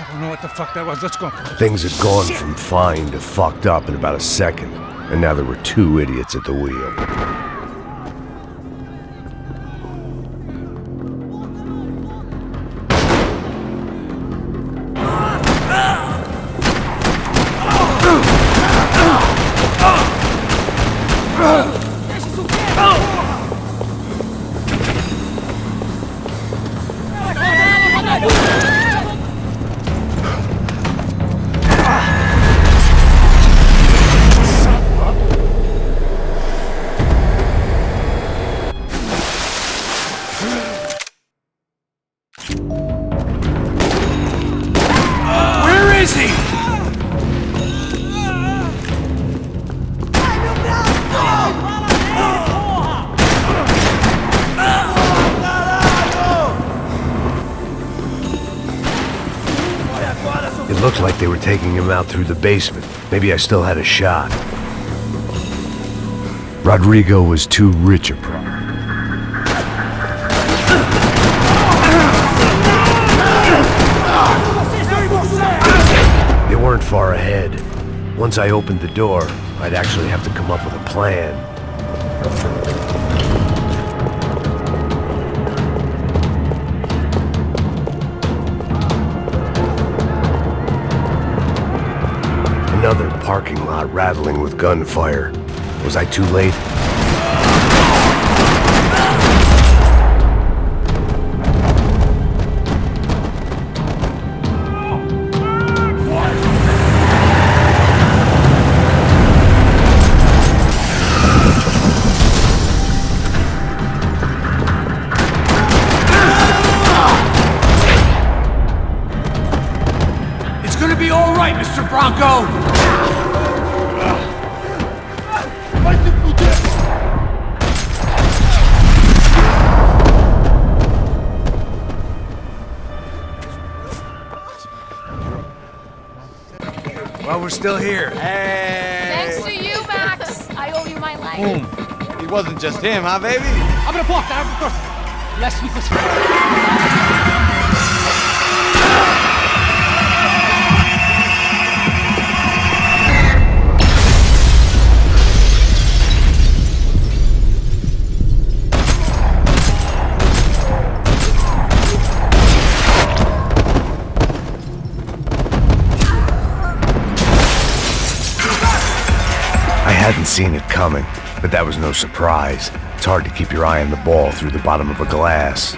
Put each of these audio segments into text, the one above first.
I don't know what the fuck that was. Let's go. Things had gone from fine to fucked up in about a second, and now there were two idiots at the wheel. It looked like they were taking him out through the basement. Maybe I still had a shot. Rodrigo was too rich a prize. They weren't far ahead. Once I opened the door, I'd actually have to come up with a plan. Another parking lot rattling with gunfire. Was I too late? It's gonna be all right, Mr. Bronco! Well, we're still here. Hey! Thanks to you, Max. I owe you my life. Boom. It wasn't just him, huh, baby? Abre a porta, abre a porta. Laisse me passer. I hadn't seen it coming, but that was no surprise. It's hard to keep your eye on the ball through the bottom of a glass.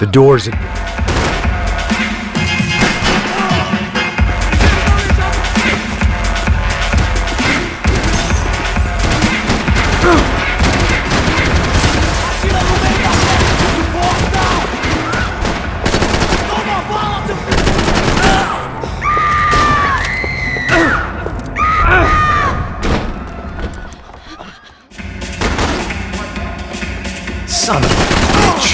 The doors had... Son of a bitch!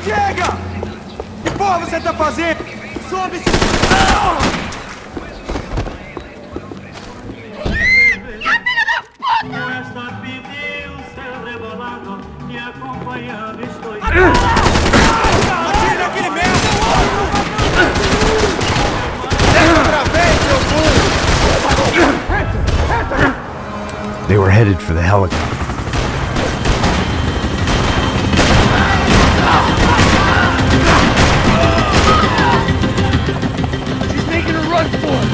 Chega! Que porra você tá fazendo? Sobe esse... Atira aquele merda! Outra vez, seu burro! They were headed for the helicopter. He's making a run for it.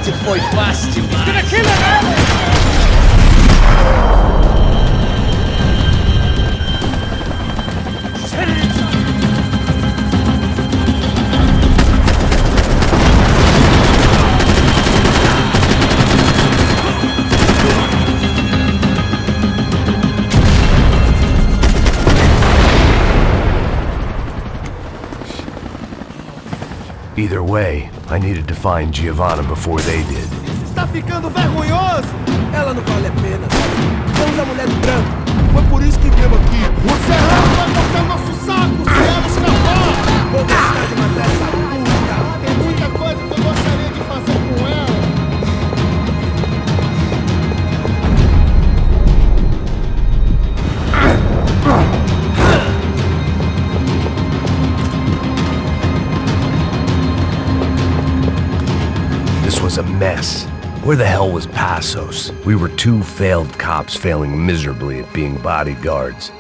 Você foi fácil demais. Gonna kill him, man! She's headed inside. Either way, I needed to find Giovanna before they did. Está ficando vergonhoso? Ela não vale a pena. Somos a mulher do branco. Foi por isso que viemos aqui. O Serrano vai cortar nosso saco se ela escapar. Vou deixar de matar essa puta. Tem muita coisa que eu gostaria de fazer com ela. This was a mess. Where the hell was Passos? We were two failed cops failing miserably at being bodyguards.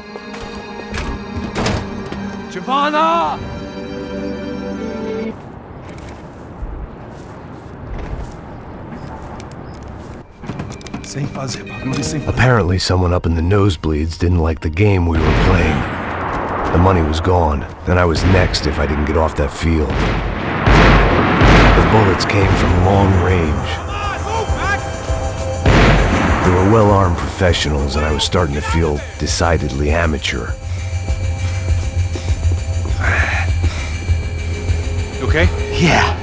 Giovanna! Sem fazer barulho, sem fazer. Apparently someone up in the nosebleeds didn't like the game we were playing. The money was gone, and I was next if I didn't get off that field. The bullets came from long range. They were well-armed professionals, and I was starting to feel decidedly amateur. You okay? Yeah.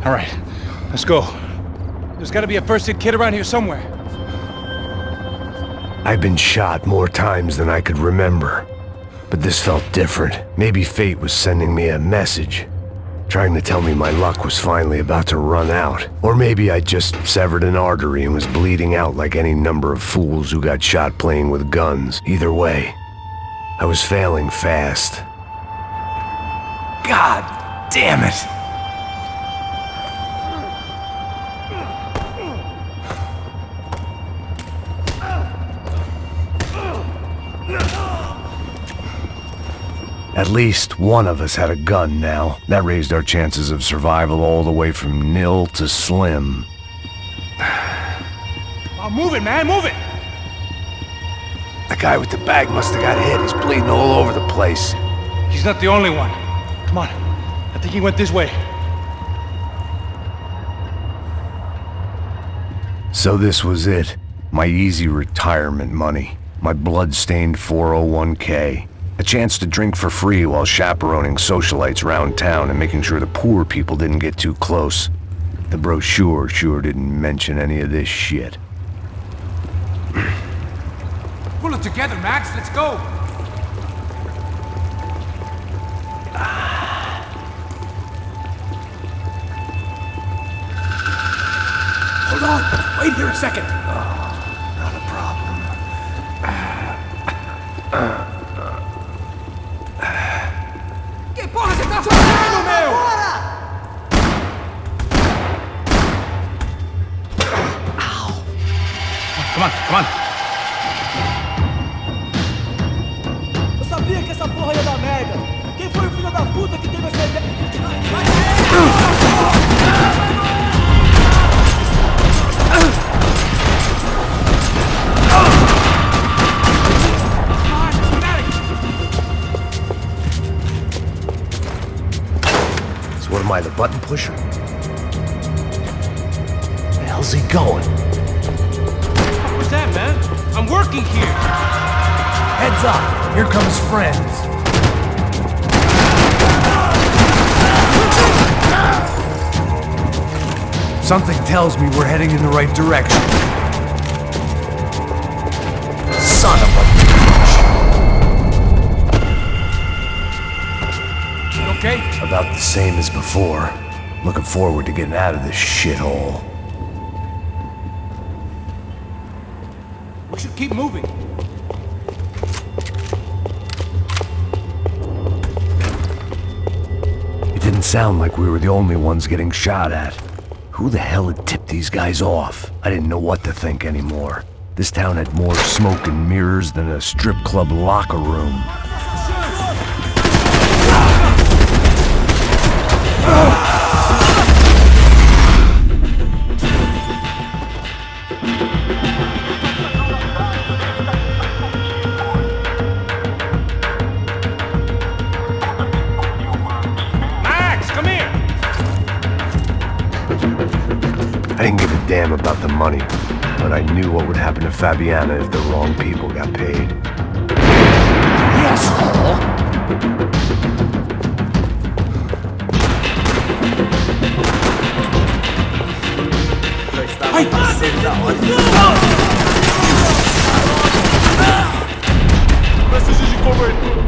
All right, let's go. There's gotta be a first-aid kit around here somewhere. I've been shot more times than I could remember. But this felt different. Maybe fate was sending me a message, trying to tell me my luck was finally about to run out. Or maybe I just severed an artery and was bleeding out like any number of fools who got shot playing with guns. Either way, I was failing fast. God damn it. At least one of us had a gun now. That raised our chances of survival all the way from nil to slim. Oh, move it, man, move it! The guy with the bag must have got hit. He's bleeding all over the place. He's not the only one. Come on, I think he went this way. So this was it. My easy retirement money. My blood-stained 401k. A chance to drink for free while chaperoning socialites around town and making sure the poor people didn't get too close. The brochure sure didn't mention any of this shit. Pull it together, Max. Let's go. Hold on. Wait here a second. Not a problem. Que porra você tá fazendo, meu? Come on, come on. Eu sabia que essa porra ia dar merda. Quem foi o filho da puta que teve essa ideia? So what am I, the button pusher? Where the hell's he going? What was that, man? I'm working here. Heads up. Here comes friends. Something tells me we're heading in the right direction. Son of a bitch. You okay? About the same as before. Looking forward to getting out of this shithole. We should keep moving. It didn't sound like we were the only ones getting shot at. Who the hell had tipped these guys off? I didn't know what to think anymore. This town had more smoke and mirrors than a strip club locker room. I didn't give a damn about the money, but I knew what would happen to Fabiana if the wrong people got paid. Yes, Preciso de cobertura.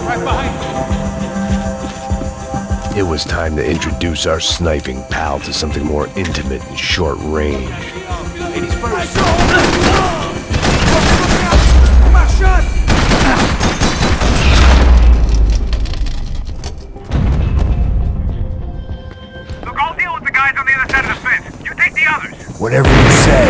right behind you. It was time to introduce our sniping pal to something more intimate and short range. Ladies first. Uma chance! Look, I'll deal with the guys on the other side of the fence. You take the others. Whatever you say.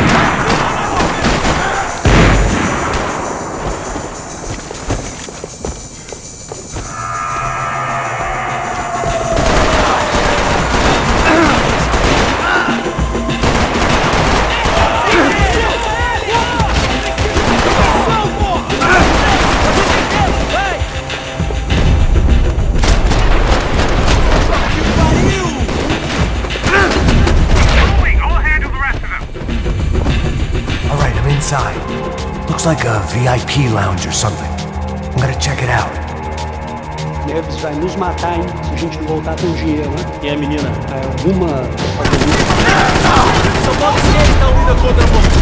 Looks like a VIP lounge or something. I'm gonna check it out. Neves vai nos matar, hein? Se a gente não voltar com dinheiro, né? E a menina? Alguma... Só pode ser que tá unida contra você.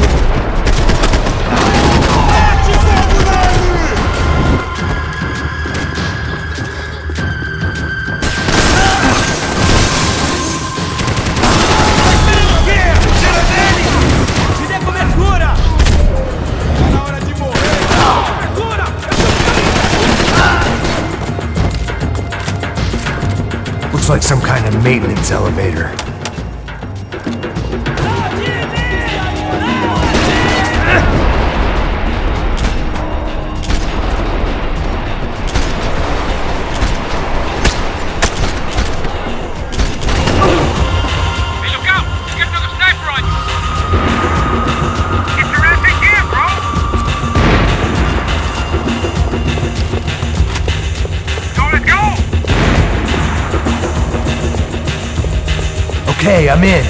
Mete fogo nele! Tira dele! Me dê cobertura! Tá na hora de morrer! Cobertura! Looks like some kind of maintenance elevator. Okay, I'm in.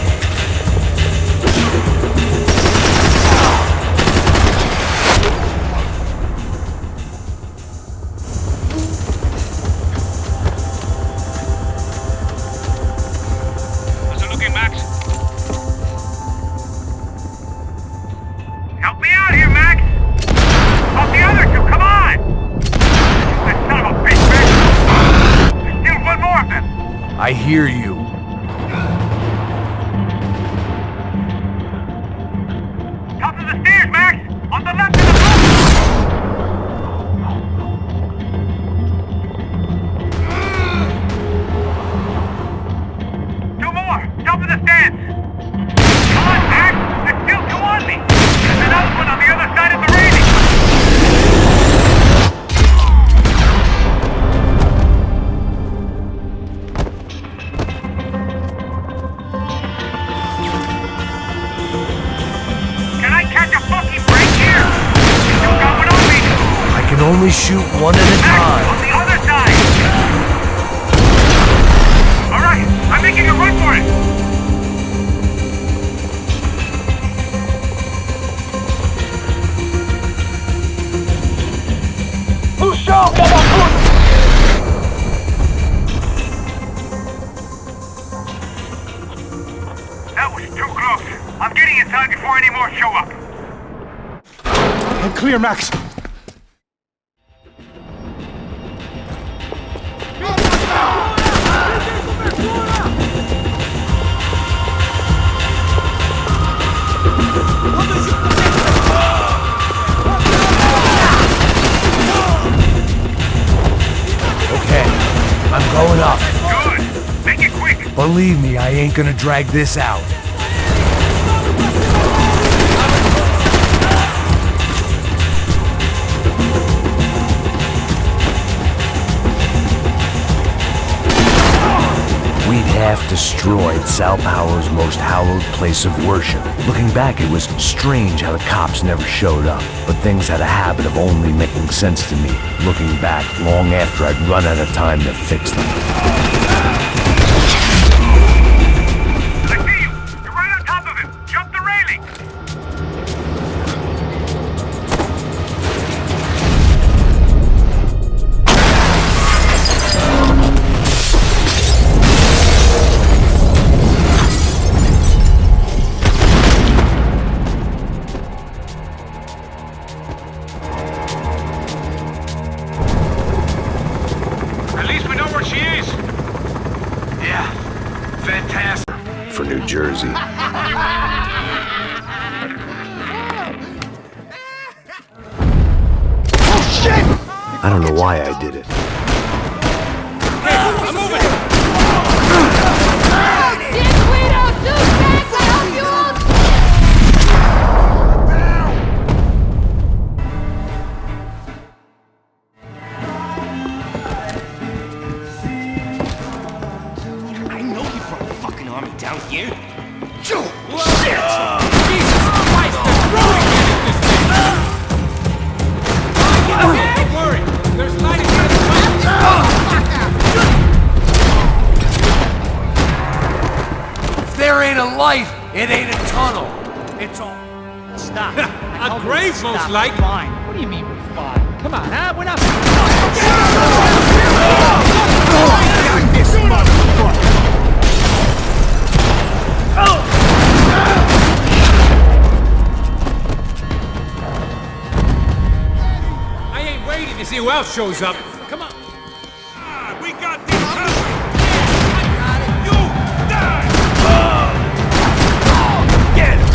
How's it looking, Max? Help me out here, Max! Help the other two, come on! That son of a bitch, Max! There's still one more of them! I hear you. Top of the stairs, Max! On the left of the roof! Two more! Top of the stairs! Come on, Max! There's still two on me! There's another one on the other side of the railing! Can I catch a fucking break here? You got one on me! I can only shoot one at a Max, time. on the other side! Alright, I'm making a run for it! That was too close. I'm getting inside before any more show up. I'm clear, Max. Okay, I'm going up. Good. Make it quick. Believe me, I ain't gonna drag this out. We'd have to destroyed Sao Paulo's most hallowed place of worship. Looking back, it was strange how the cops never showed up, but things had a habit of only making sense to me, looking back long after I'd run out of time to fix them. I see you! You're right on top of him! Jump the railing! For New Jersey. Oh shit! I don't know why I did it. I'm moving! I know you brought a fucking army down here. Shit! Jesus Christ, they're throwing at this thing! Don't worry, there's lighting here in the If there ain't a light, it ain't a tunnel. It's all... Stop. A grave, most like. Fine. What do you mean we're fine? Come on, huh? We're not... This motherfucker! I ain't waiting to see who else shows up. Come on. We got these covered! You die! Get him!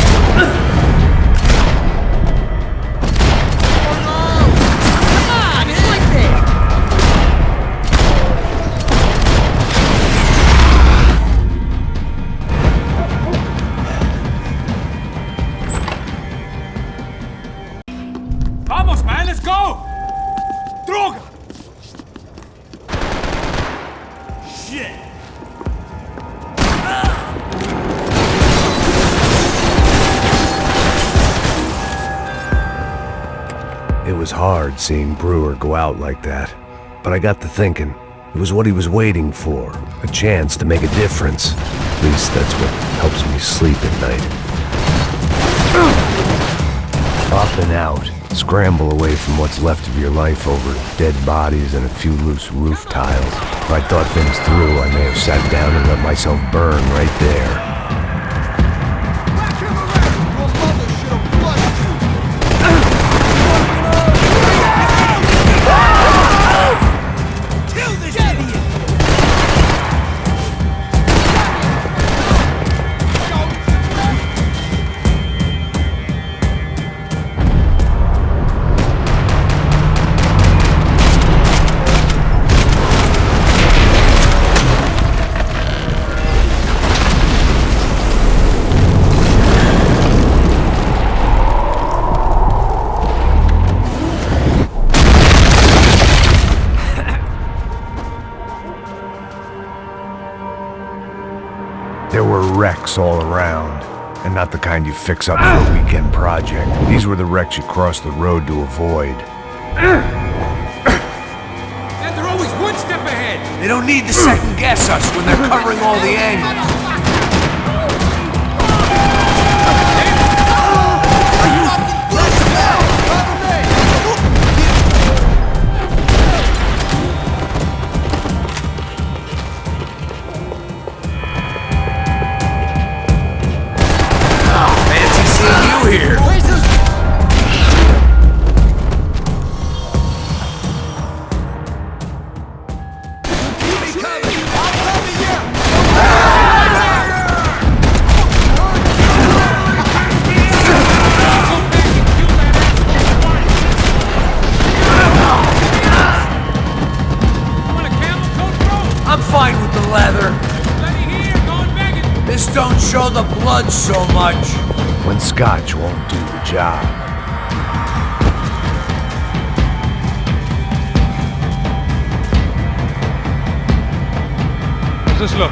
Vamos, man, let's go! Droga! Shit! It was hard seeing Brewer go out like that, but I got to thinking, it was what he was waiting for, a chance to make a difference. At least that's what helps me sleep at night. Up and out, scramble away from what's left of your life over dead bodies and a few loose roof tiles. If I'd thought things through, I may have sat down and let myself burn right there. Back him around! Your mother should have flushed you! Kill this idiot! There were wrecks all around, and not the kind you fix up for a weekend project. These were the wrecks you cross the road to avoid. And they're always one step ahead! They don't need to second guess us when they're covering all the angles. Fancy seeing you here. I'm fine with the leather. This don't show the blood so much. When scotch won't do the job. How's this look?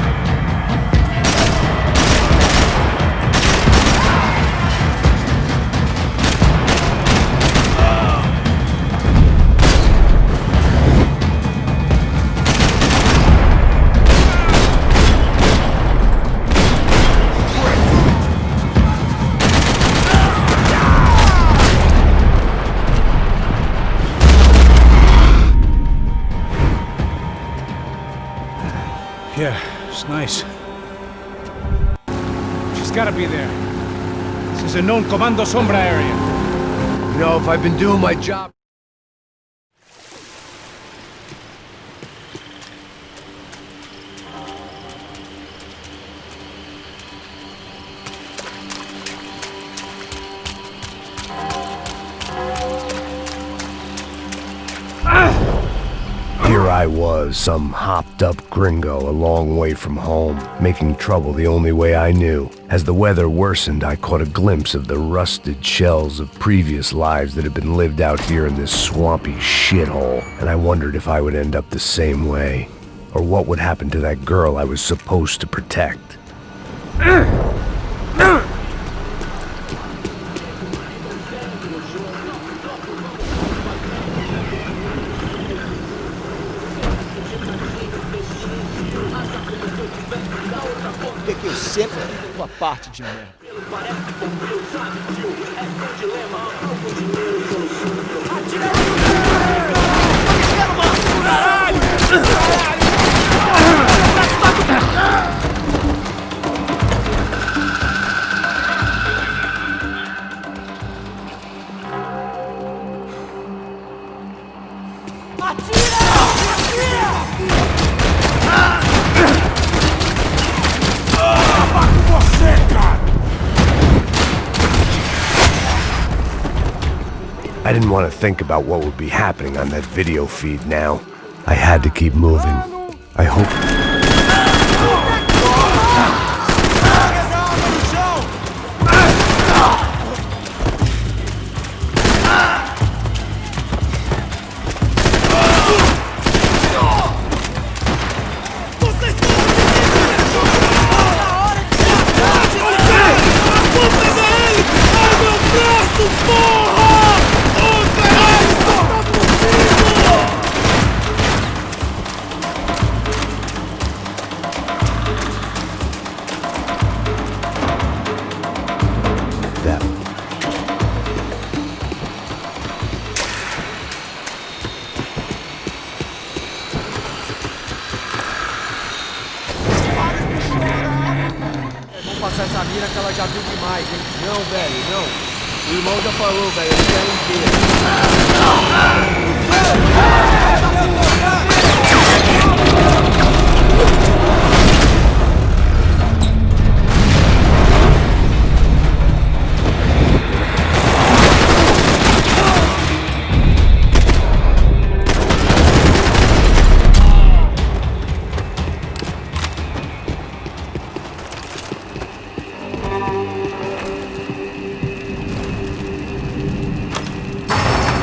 Yeah, it's nice. She's gotta be there. This is a known Comando Sombra area. You know, if I've been doing my job... Here I was, some hopped-up gringo a long way from home, making trouble the only way I knew. As the weather worsened, I caught a glimpse of the rusted shells of previous lives that had been lived out here in this swampy shithole, and I wondered if I would end up the same way, or what would happen to that girl I was supposed to protect. Que eu sempre uma parte de merda. I didn't want to think about what would be happening on that video feed now. I had to keep moving. I hope... Passar essa mira que ela já viu demais, hein? Não, velho, não. O irmão já falou, velho, eles querem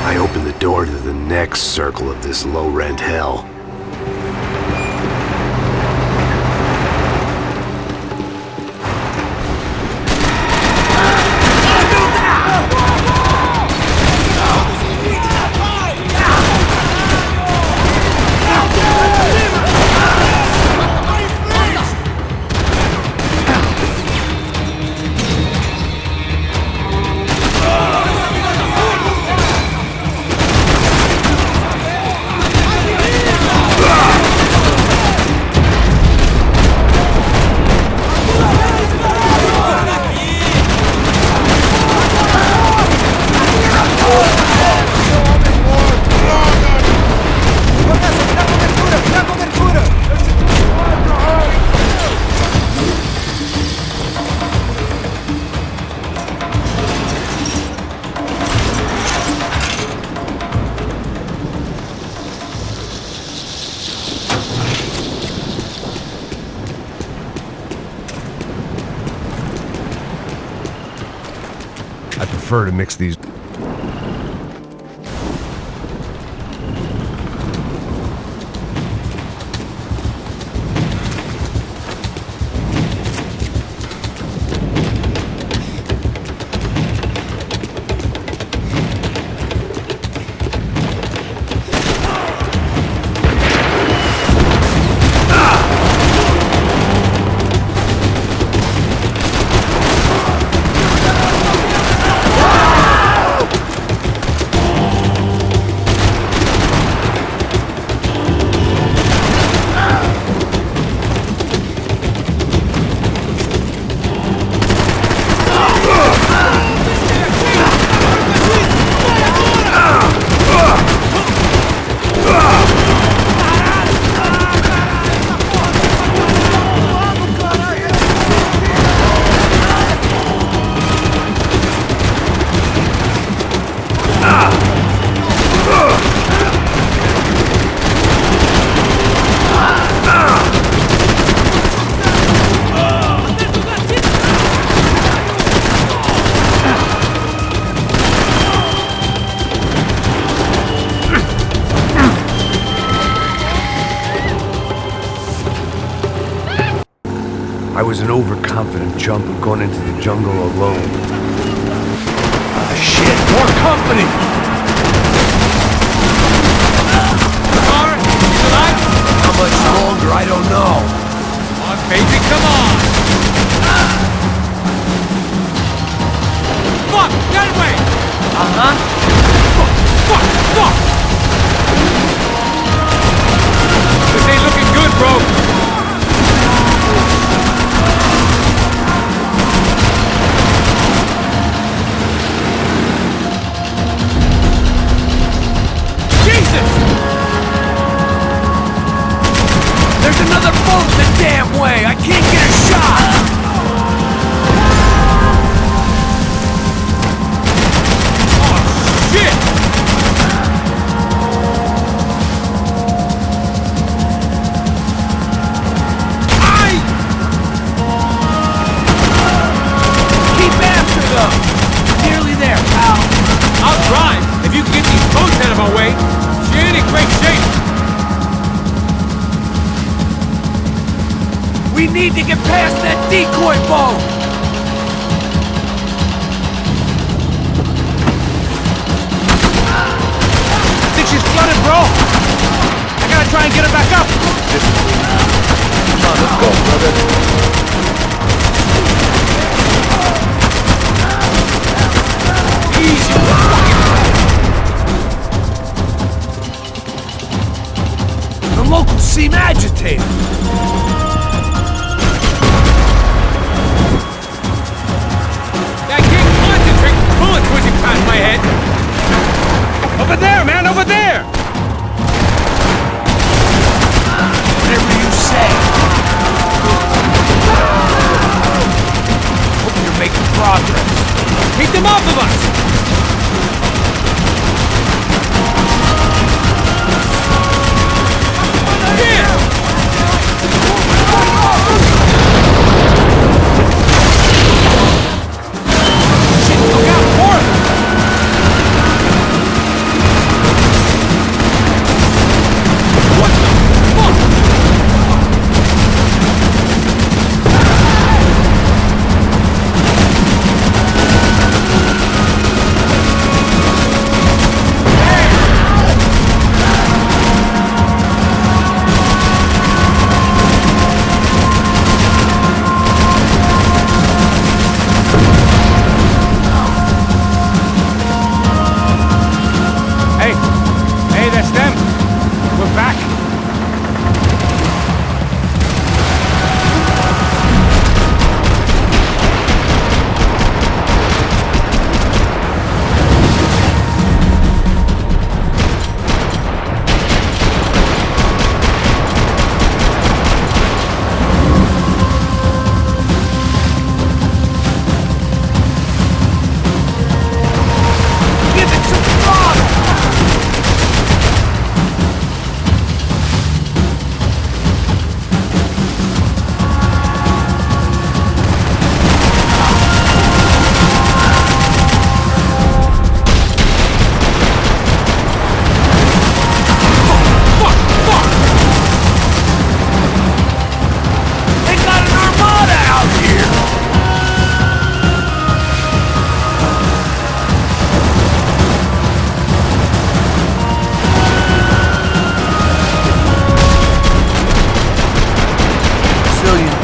I opened the door to the next circle of this low-rent hell. I prefer to mix these... I was an overconfident chump who'd gone into the jungle alone. Ah, shit, more company! Car, you alive? How much longer, I don't know. Come on, baby, come on! Fuck! That way! Uh-huh. Fuck! Fuck! This ain't looking good, bro! Jesus! There's another boat the damn way! I can't get a shot! Shit! Keep after them! Nearly there, pal. I'll drive if you can get these boats out of our way. She ain't in great shape. We need to get past that decoy boat! I think she's flooded, bro. I gotta try and get her back up. Come on, let's go, brother. Easy. The locals seem agitated. I can't concentrate. Bullets whizzing past my head. Over there, man, over there. Whatever you say. Hope you're making progress. Keep them off of us.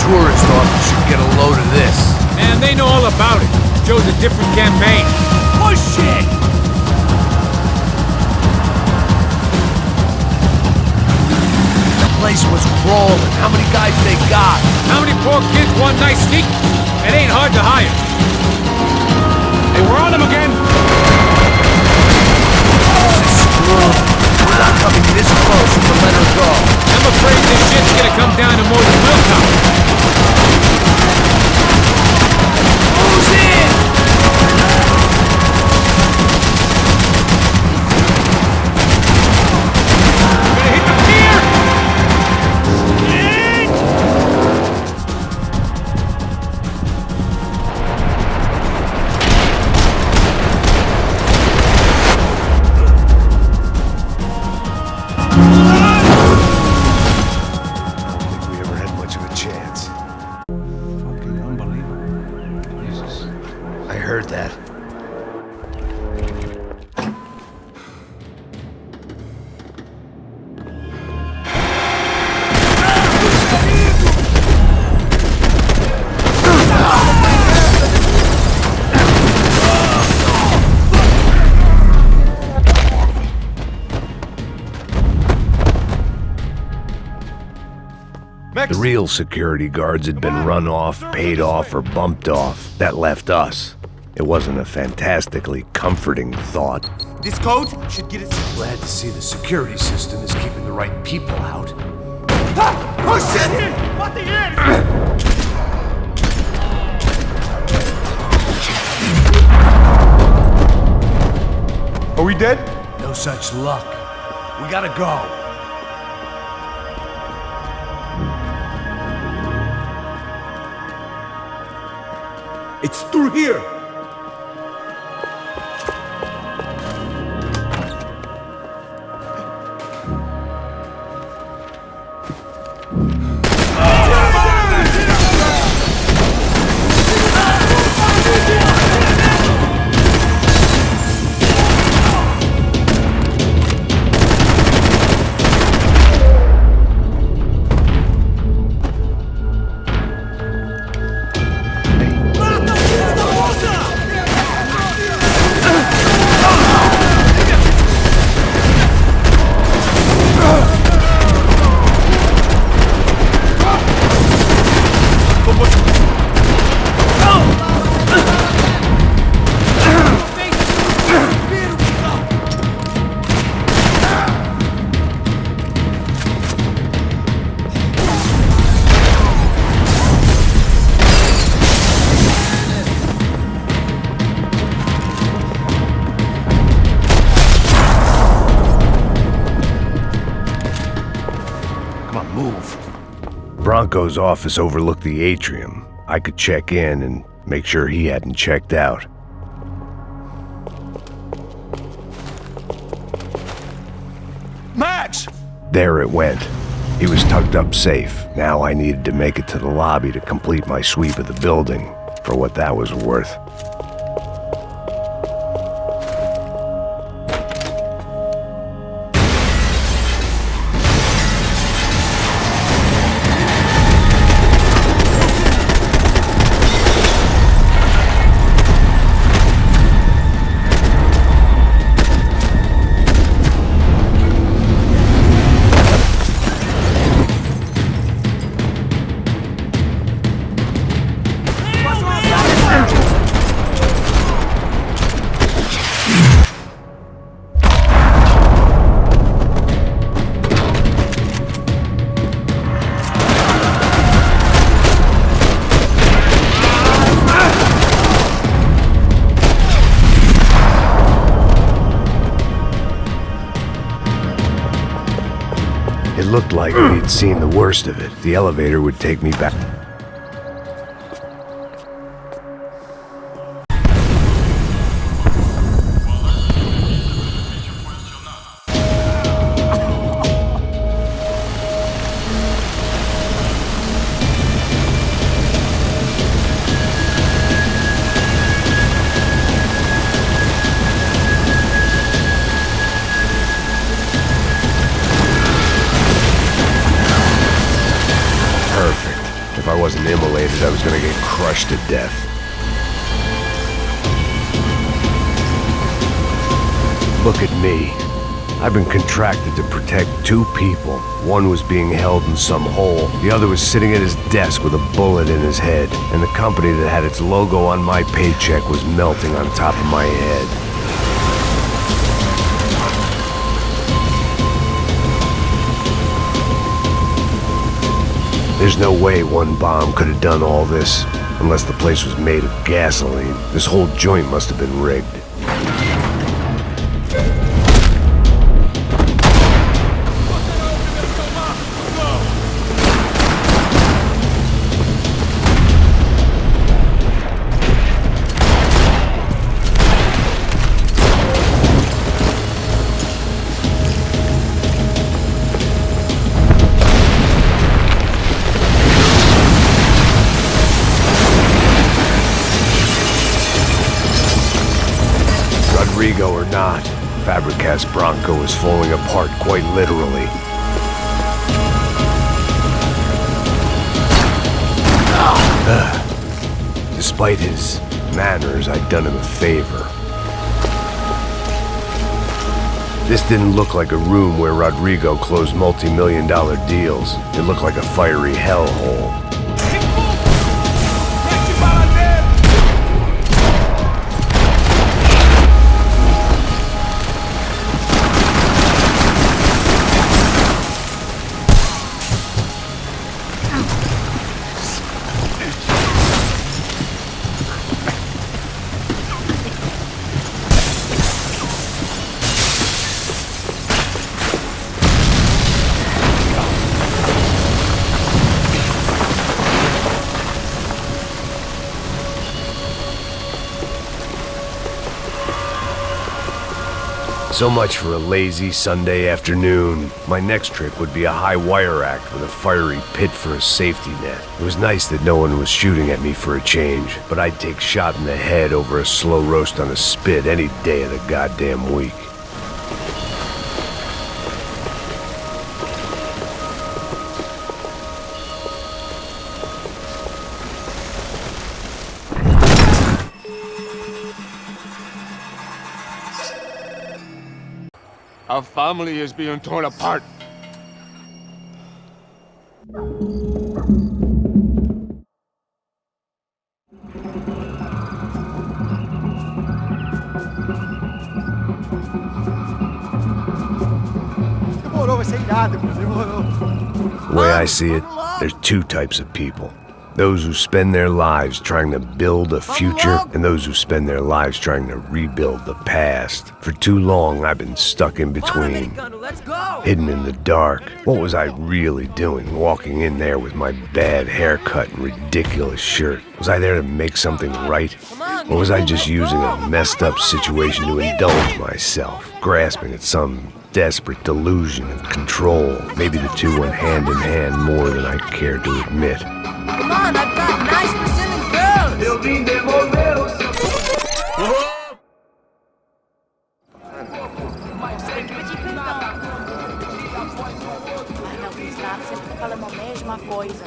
tourist office should get a load of this. Man, they know all about it. Joe's a different campaign. Push it! The place was crawling. How many guys they got? How many poor kids want nice sneak? It ain't hard to hire. Hey, we're on them again. This is screwed. We're not coming this close to let her go. I'm afraid this shit's gonna come down to more than willpower. Who's in? Gonna hit the pier! The real security guards had been run off, paid off, or bumped off. That left us. It wasn't a fantastically comforting thought. This code should get us... Glad to see the security system is keeping the right people out. Oh shit! What the hell? Are we dead? No such luck. We gotta go. It's through here! Bronco's office overlooked the atrium. I could check in and make sure he hadn't checked out. Max! There it went. He was tucked up safe. Now I needed to make it to the lobby to complete my sweep of the building, for what that was worth. It looked like we'd seen the worst of it. The elevator would take me back. If I wasn't immolated, I was gonna get crushed to death. Look at me. I've been contracted to protect two people. One was being held in some hole. The other was sitting at his desk with a bullet in his head. And the company that had its logo on my paycheck was melting on top of my head. There's no way one bomb could have done all this, unless the place was made of gasoline. This whole joint must have been rigged. Rodrigo or not, Fabricas Bronco is falling apart quite literally. Despite his manners, I'd done him a favor. This didn't look like a room where Rodrigo closed multi-million-dollar deals. It looked like a fiery hellhole. So much for a lazy Sunday afternoon. My next trick would be a high wire act with a fiery pit for a safety net. It was nice that no one was shooting at me for a change, but I'd take shot in the head over a slow roast on a spit any day of the goddamn week. Our family is being torn apart. Demorou, vai ser irado, demorou. The way I see it, there's two types of people. Those who spend their lives trying to build a future, and those who spend their lives trying to rebuild the past. For too long, I've been stuck in between, hidden in the dark. What was I really doing, walking in there with my bad haircut and ridiculous shirt? Was I there to make something right? Or was I just using a messed up situation to indulge myself, grasping at some desperate delusion of control? Maybe the two went hand in hand more than I cared to admit. Come on, I've got nice Brazilian girls! Eu vim devolver o seu... Sempre falando a mesma coisa.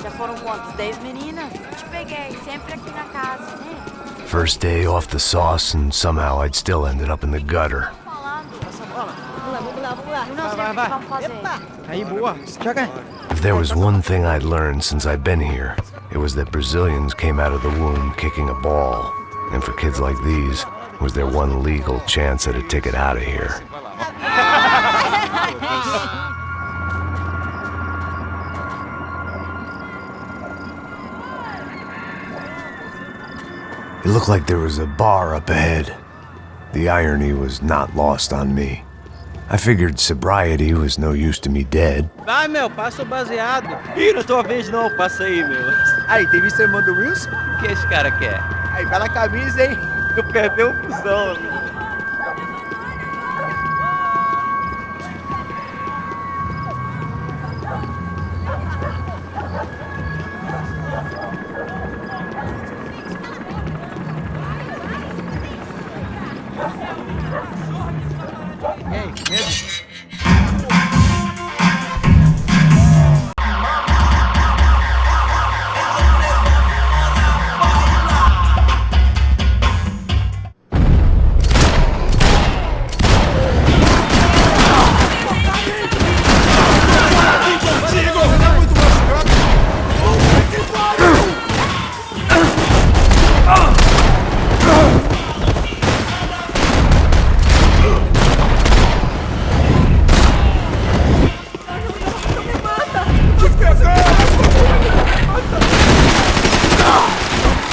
Já foram quantos? 10 meninas? Te peguei, sempre aqui na casa, né? First day off the sauce, and somehow I'd still ended up in the gutter. Aí, boa. Joga. If there was one thing I'd learned since I've been here, it was that Brazilians came out of the womb kicking a ball. And for kids like these, was their one legal chance at a ticket out of here. It looked like there was a bar up ahead. The irony was not lost on me. I figured sobriety was no use to me dead. Vai, meu, passa o baseado. Ih, não é tua vez não, passa aí, meu. Aí, tem visto a irmã do Wilson? O que esse cara quer? Aí, vai na camisa, hein? Tu perdeu o fusão, meu.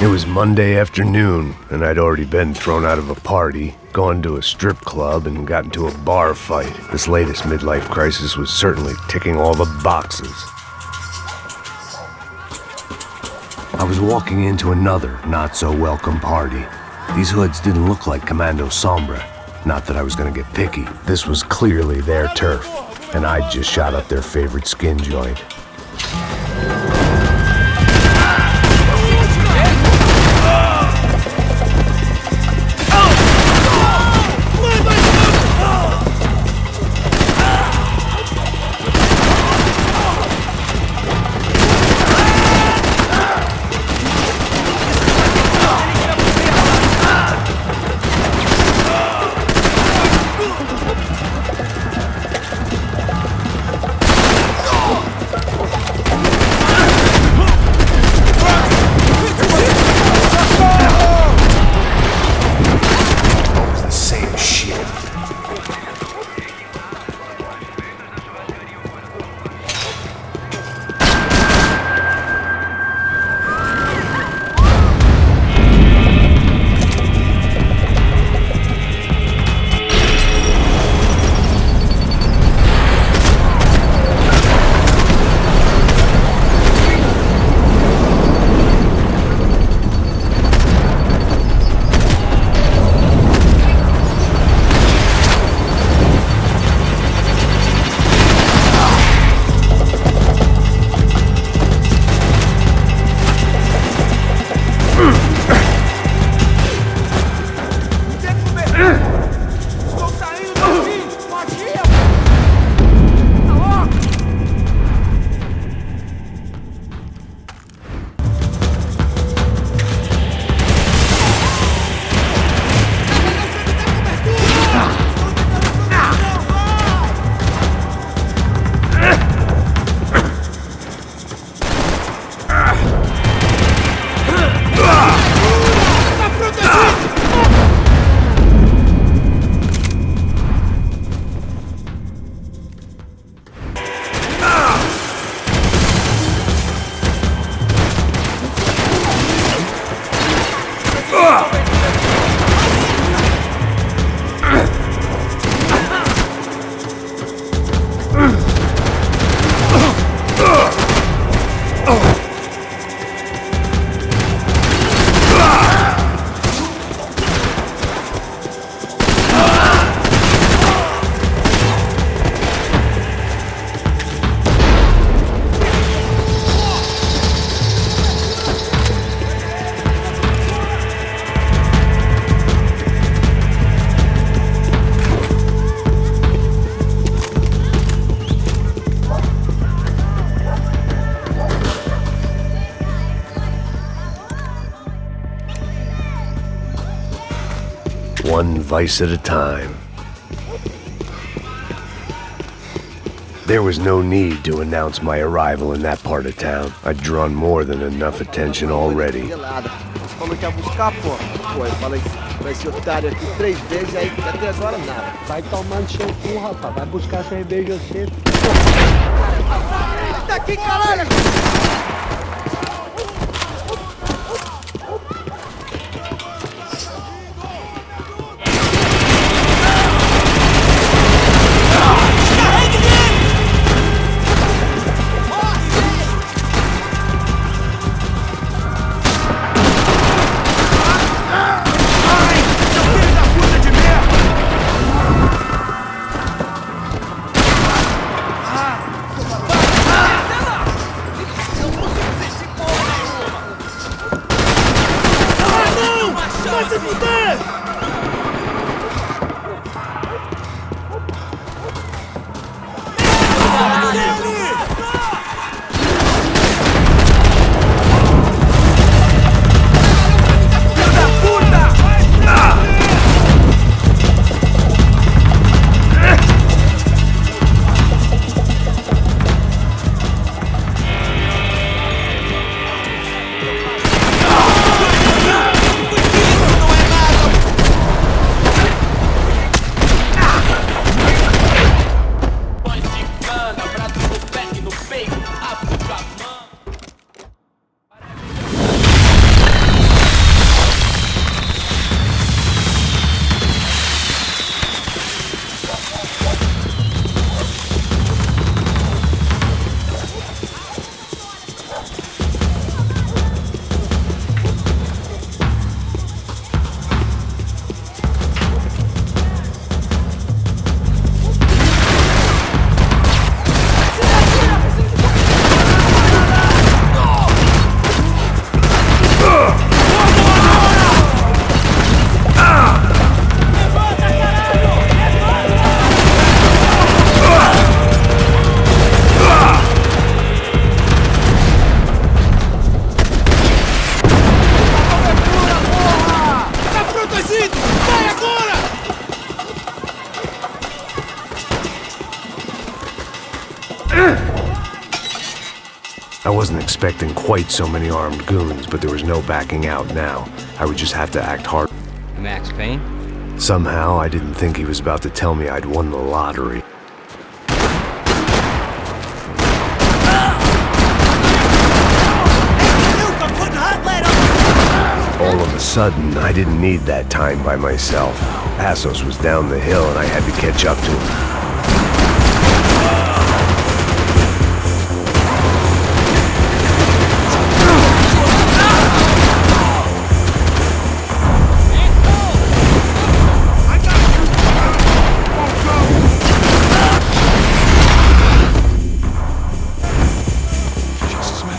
It was Monday afternoon, and I'd already been thrown out of a party, gone to a strip club, and got into a bar fight. This latest midlife crisis was certainly ticking all the boxes. I was walking into another not-so-welcome party. These hoods didn't look like Commando Sombra. Not that I was gonna get picky. This was clearly their turf, and I'd just shot up their favorite skin joint. one vice at a time. There was no need to announce my arrival in that part of town. I'd drawn more than enough attention already. Falou que ia buscar, pô. Pô, eu falei pra esse otário aqui 3 vezes, aí até agora nada. Vai tomando seu cu, rapaz. Vai buscar cerveja cedo. Tá aqui, caralho! I wasn't expecting quite so many armed goons, but there was no backing out now. I would just have to act hard. Max Payne? Somehow, I didn't think he was about to tell me I'd won the lottery. All of a sudden, I didn't need that time by myself. Passos was down the hill and I had to catch up to him.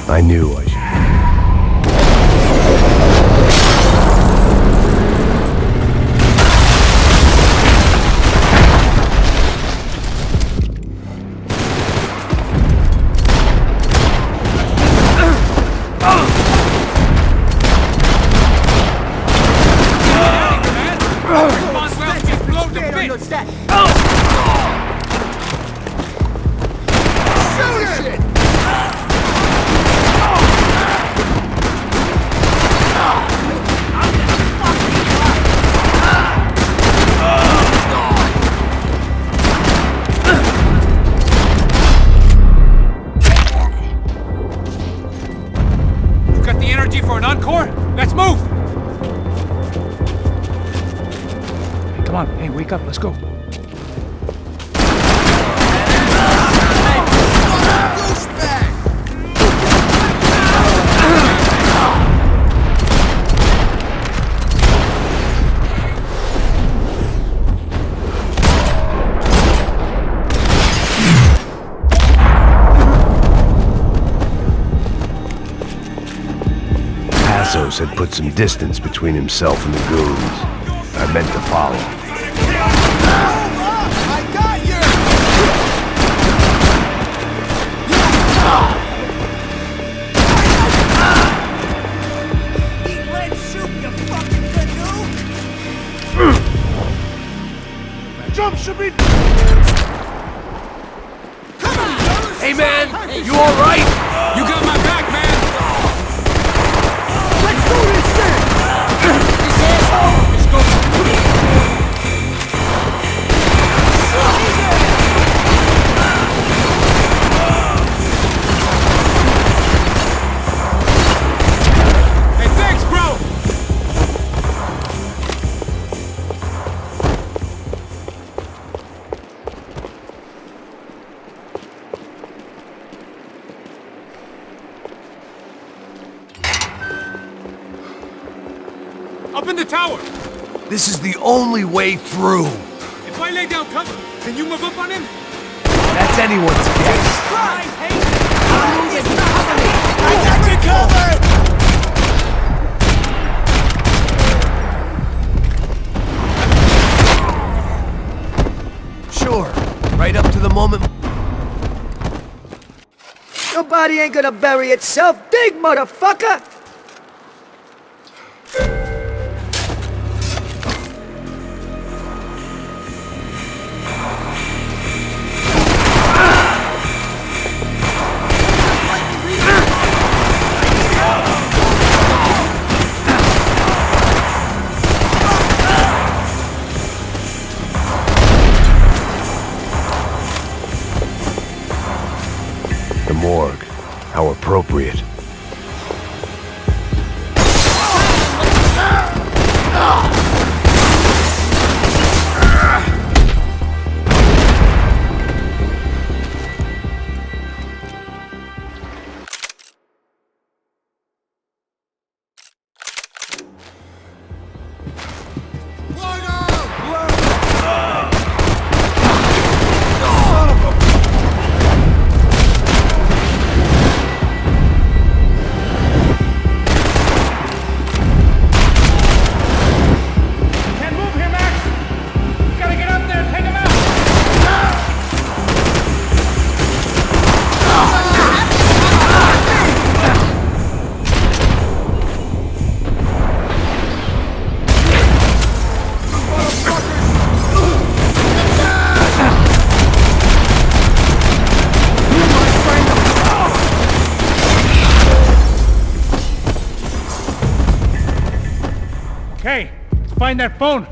I knew I should. For an encore? Let's move! Hey, come on. Hey, wake up. Let's go. Passos had put some distance between himself and the goons. I meant to follow. I got you! Eat red soup, you fucking canoe! jump should be... Hey man, you alright? You got my back, man! Let's do this thing! Let's go! Hey, thanks, bro! Up in the tower! This is the only way through. If I lay down cover, can you move up on him? That's anyone's guess. I got you covered! Sure, right up to the moment. Your body ain't gonna bury itself. Dig, motherfucker! The morgue. How appropriate. Can't move here, Max! You gotta get up there and take him out! Okay, let's find that phone.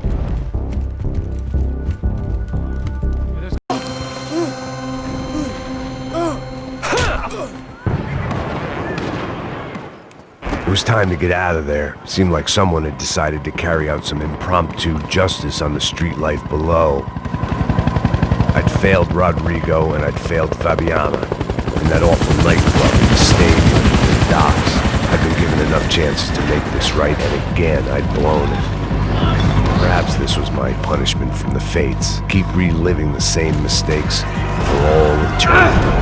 It was time to get out of there. Seemed like someone had decided to carry out some impromptu justice on the street life below. I'd failed Rodrigo and I'd failed Fabiana. And that awful nightclub, the stadium, the docks. I'd been given enough chances to make this right, and again, I'd blown it. Perhaps this was my punishment from the fates. Keep reliving the same mistakes for all eternity.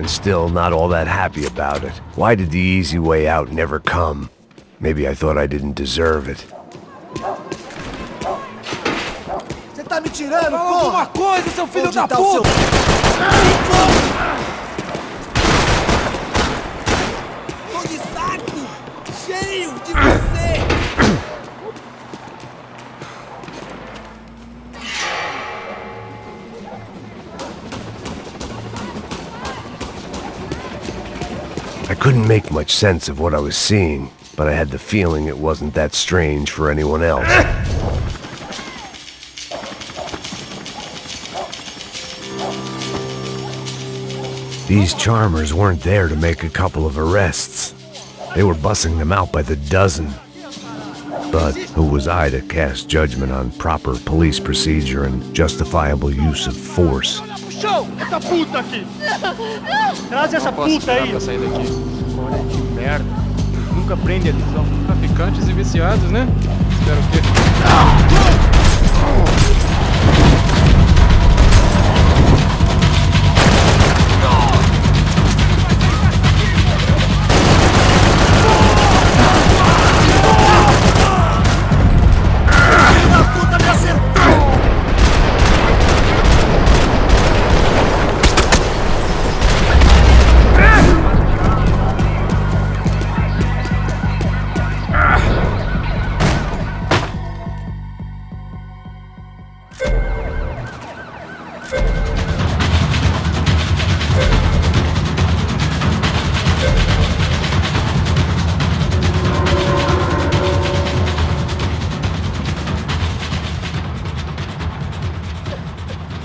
and still not all that happy about it. Why did the easy way out never come? Maybe I thought I didn't deserve it. Você tá me tirando, Fala porra! alguma coisa, seu filho Onde da tá o puta! Tô de saco cheio de você! I couldn't make much sense of what I was seeing, but I had the feeling it wasn't that strange for anyone else. These charmers weren't there to make a couple of arrests. They were bussing them out by the dozen. But who was I to cast judgment on proper police procedure and justifiable use of force? Show! Essa puta aqui! Traz essa puta aí! Pra sair daqui. Olha que merda. Nunca prende eles, são traficantes e viciados, né? Espero que...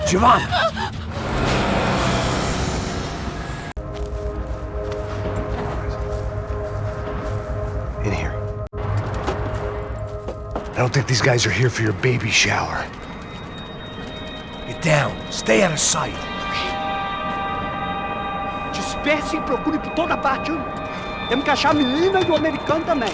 Javon! In here. I don't think these guys are here for your baby shower. Get down. Stay out of sight. Disperse e procure por toda parte. Temos que achar a menina e o americano também.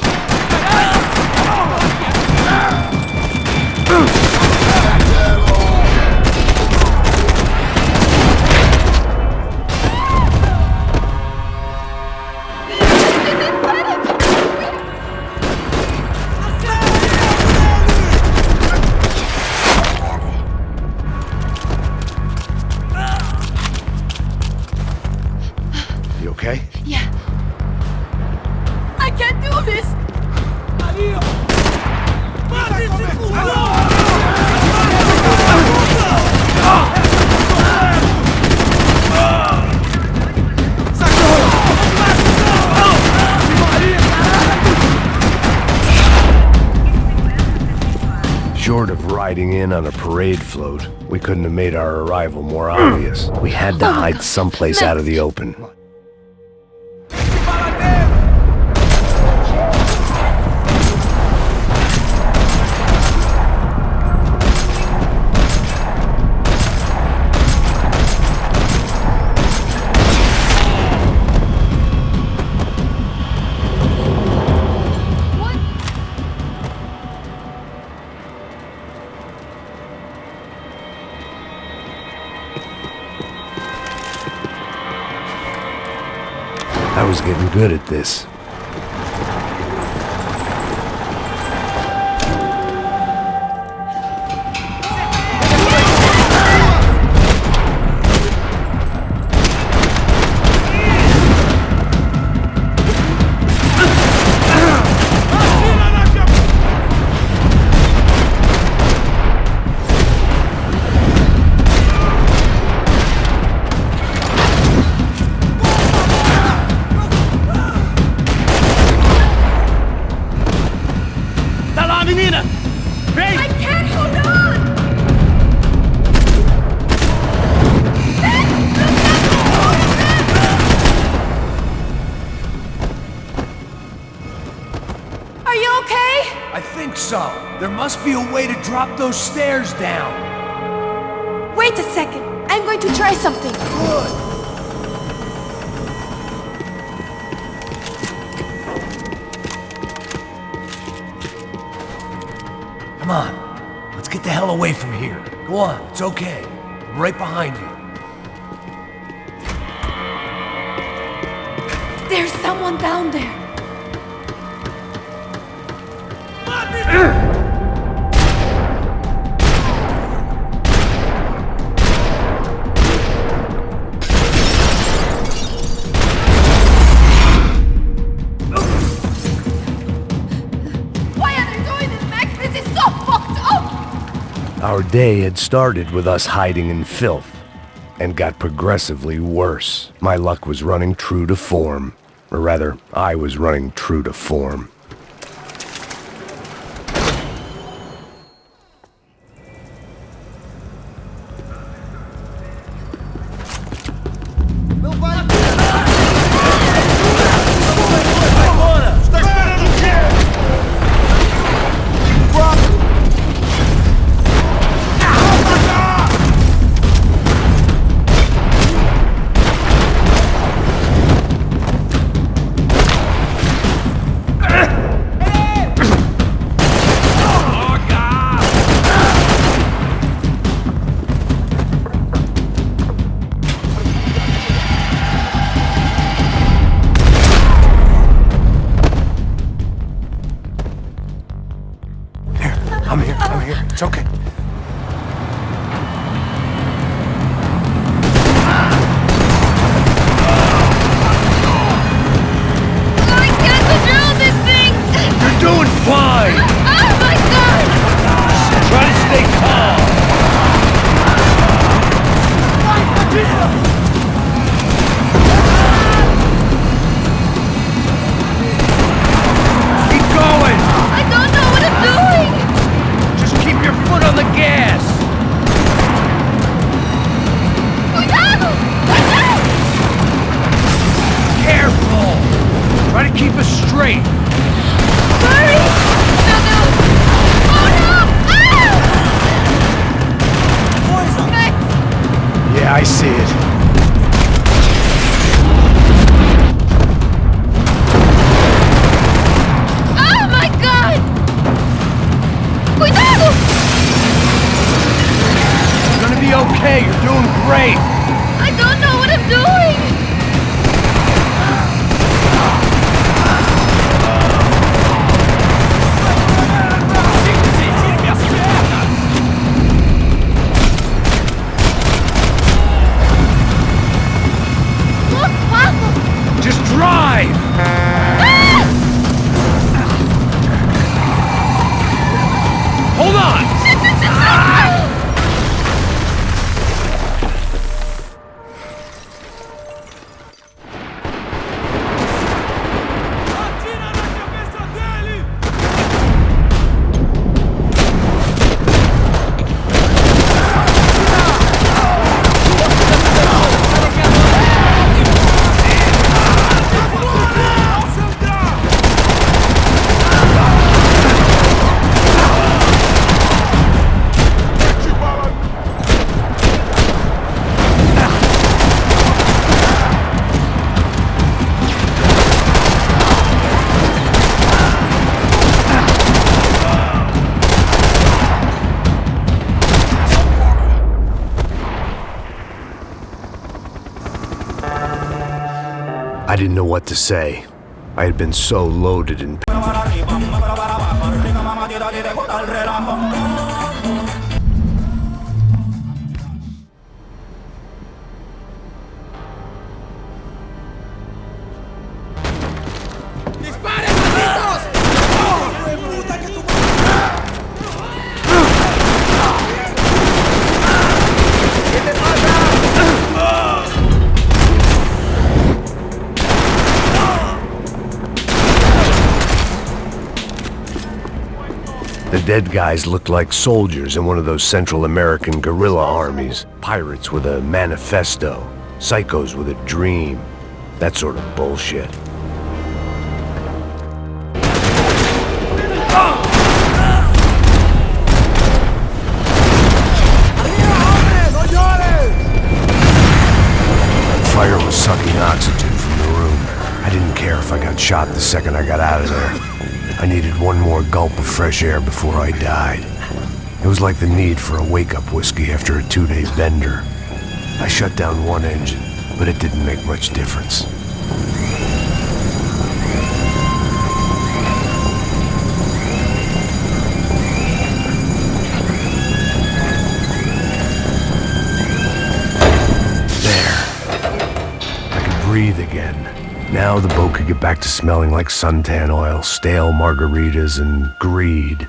You okay? Yeah. I can't do this! Short of riding in on a parade float, we couldn't have made our arrival more obvious. We had to hide someplace out of the open. I was getting good at this. I can't hold on! Are you okay? I think so. There must be a way to drop those stairs down. Wait a second. I'm going to try something. Good. Come on. Let's get the hell away from here. Go on. It's okay. I'm right behind you. There's someone down there. Why are they doing this, Max? This is so fucked up! Our day had started with us hiding in filth, and got progressively worse. My luck was running true to form. Or rather, I was running true to form. I'm here. It's okay. I can't control this thing! You're doing fine! Oh my god! Try to stay calm! Keep going! I don't know what I'm doing! Just keep your foot on the gas! Cuidado! Careful! Try to keep us straight! Hurry! No! Oh no! Ah! Max! Yeah, I see it. Oh my god! Cuidado! It's gonna be okay, you're doing great! I don't know what I'm doing! Look, Papa! Just drive! Ah! Hold on! I didn't know what to say. I had been so loaded in The dead guys looked like soldiers in one of those Central American guerrilla armies. Pirates with a manifesto. Psychos with a dream. That sort of bullshit. Fire was sucking oxygen from the room. I didn't care if I got shot the second I got out of there. I needed one more gulp of fresh air before I died. It was like the need for a wake-up whiskey after a 2-day bender. I shut down one engine, but it didn't make much difference. Now the boat could get back to smelling like suntan oil, stale margaritas, and greed.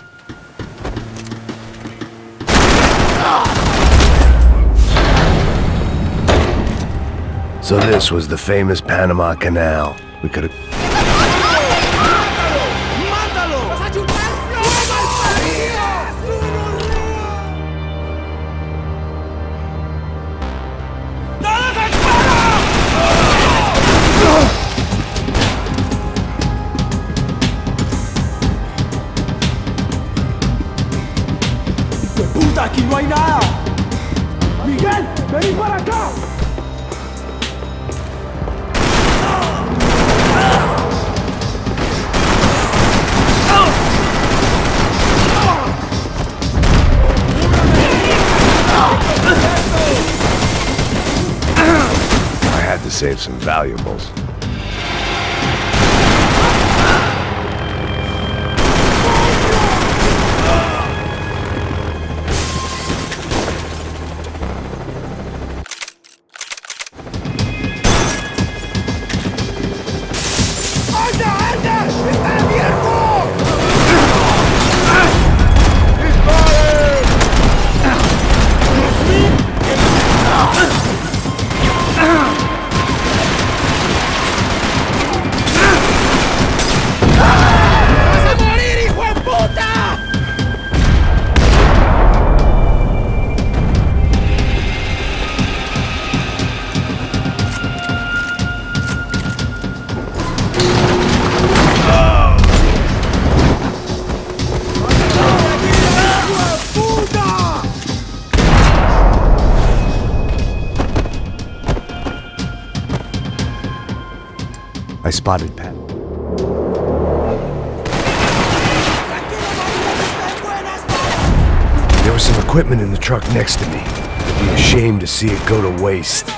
So this was the famous Panama Canal. We could have... ¡Puta, aquí no hay nada! ¡Miguel, vení para acá! I had to save some valuables. I spotted Pat. There was some equipment in the truck next to me. I'd be ashamed to see it go to waste.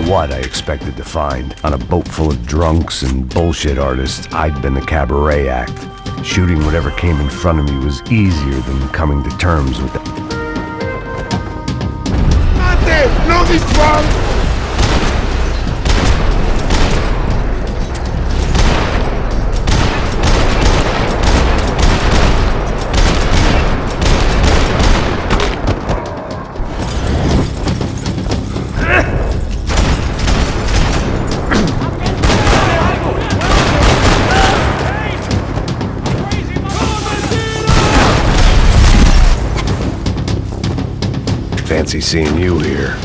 What I expected to find. On a boat full of drunks and bullshit artists, I'd been the cabaret act. Shooting whatever came in front of me was easier than coming to terms with it. Mate! No dispar! Fancy seeing you here.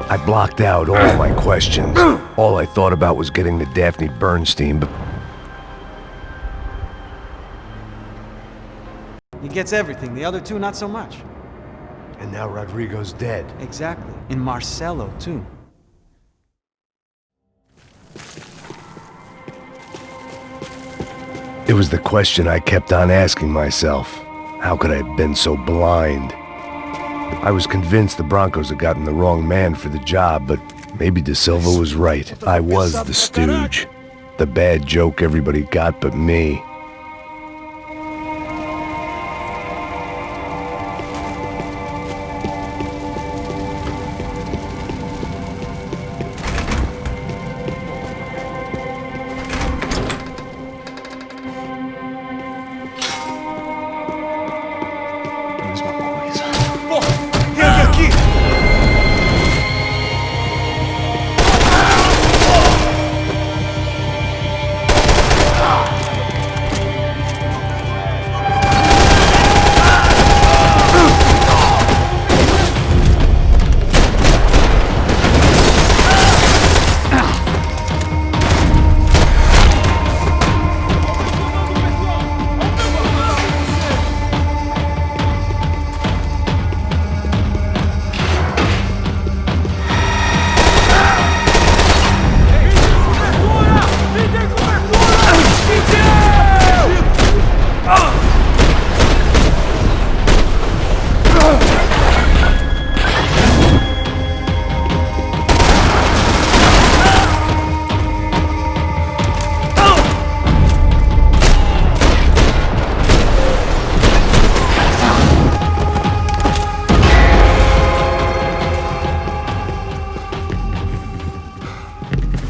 I blocked out all my questions. All I thought about was getting to Daphne Bernstein, but... He gets everything, the other two not so much. And now Rodrigo's dead. Exactly. And Marcelo, too. It was the question I kept on asking myself. How could I have been so blind? I was convinced the Broncos had gotten the wrong man for the job, but Maybe De Silva was right. I was the stooge. The bad joke everybody got but me.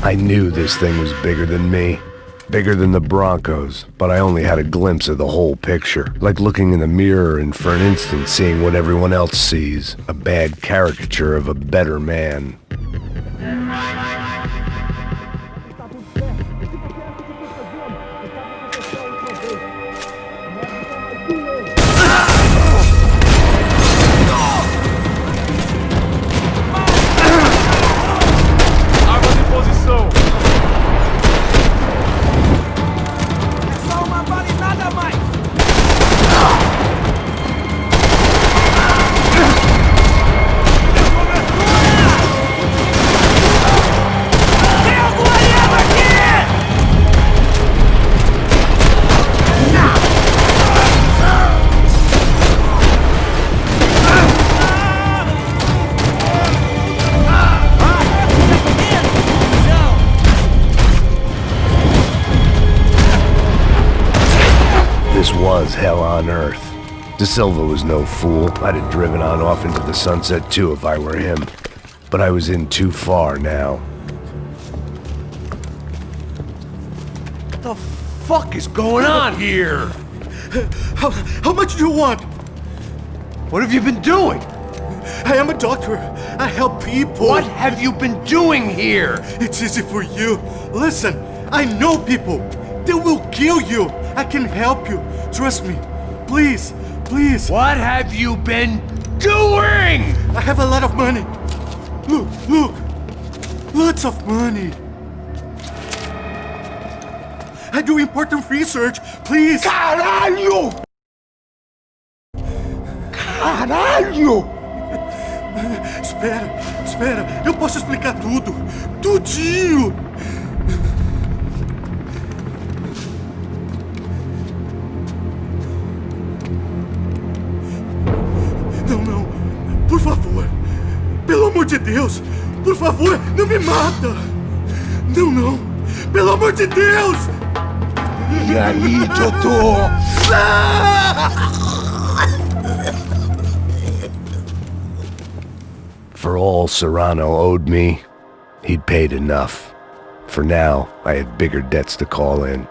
I knew this thing was bigger than me, bigger than the Broncos, but I only had a glimpse of the whole picture, like looking in the mirror and for an instant seeing what everyone else sees, a bad caricature of a better man. Was hell on earth. De Silva was no fool. I'd have driven on off into the sunset too if I were him. But I was in too far now. What the fuck is going on here? How much do you want? What have you been doing? I am a doctor. I help people. What have you been doing here? It's easy for you. Listen, I know people. They will kill you. I can help you. Trust me. Please, please. What have you been doing? I have a lot of money. Look, look. Lots of money. I do important research. Please. Caralho! Caralho! Espera. Eu posso explicar tudo. Tudinho. Não. Por favor. Pelo amor de Deus. Por favor, não me mata. Não. Pelo amor de Deus. E aí, doutor? For all Serrano owed me, he'd paid enough. For now, I had bigger debts to call in.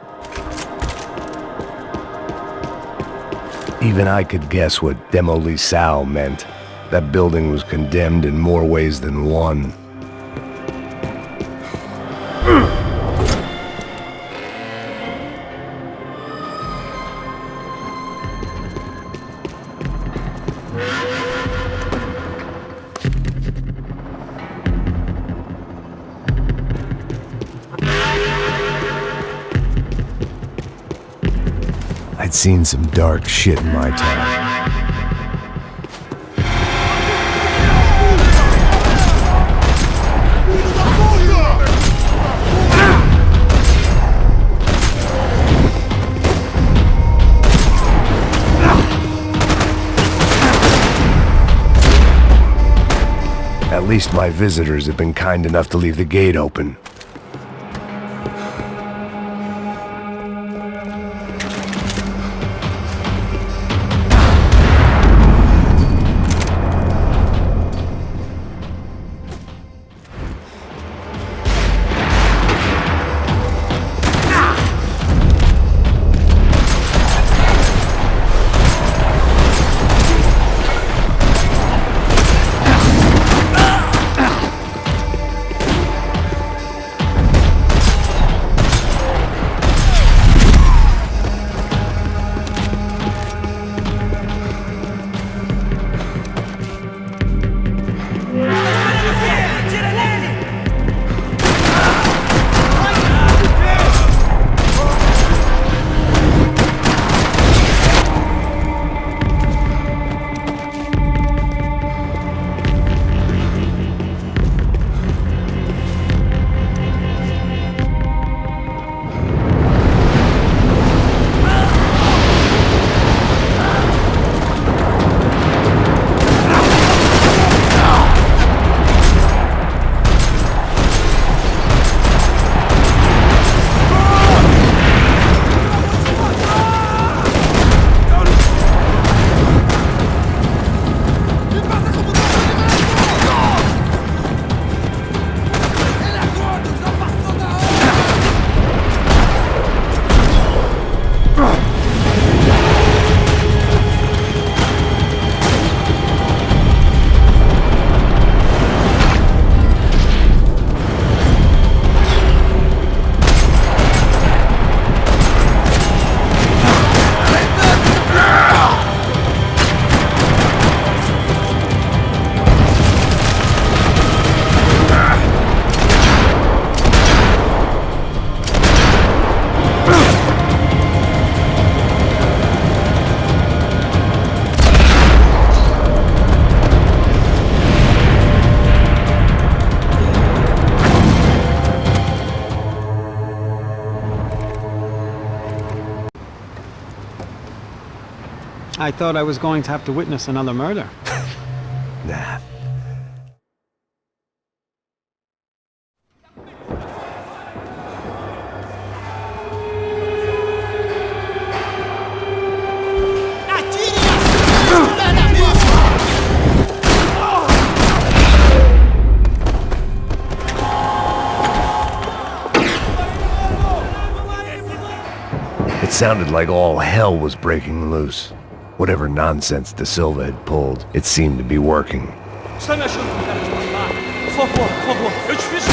Even I could guess what demolição meant. That building was condemned in more ways than one. I'd seen some dark shit in my time. At At least my visitors have been kind enough to leave the gate open. I thought I was going to have to witness another murder. Nah. It sounded like all hell was breaking loose. Whatever nonsense De Silva had pulled, it seemed to be working. Está me achando com cara de matar? Por favor, eu te fiz...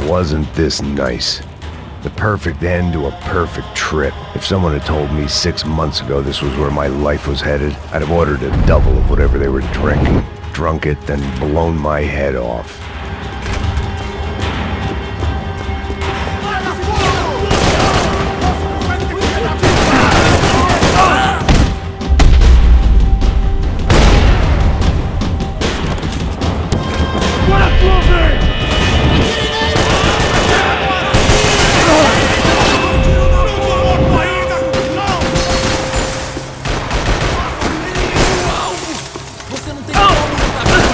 Wasn't this nice? The perfect end to a perfect trip. If someone had told me 6 months ago this was where my life was headed, I'd have ordered a double of whatever they were drinking, drunk it, then blown my head off. você não tem como lutar com essa.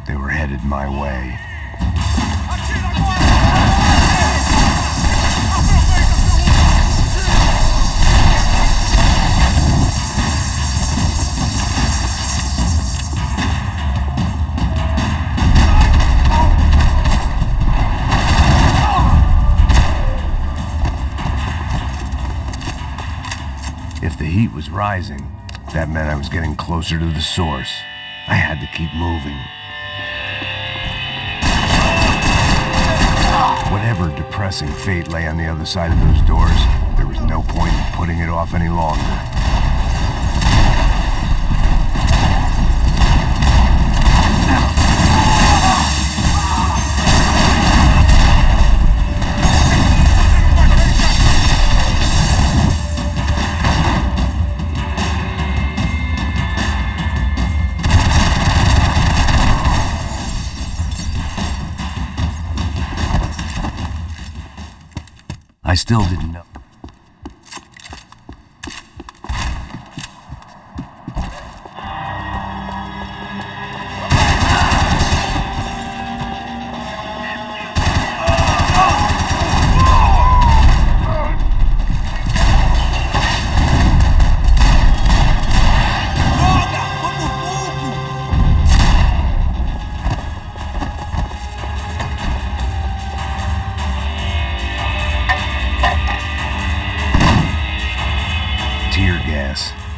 They were headed my way. If the heat was rising, that meant I was getting closer to the source. I had to keep moving. Whatever depressing fate lay on the other side of those doors, there was no point in putting it off any longer. I still didn't know.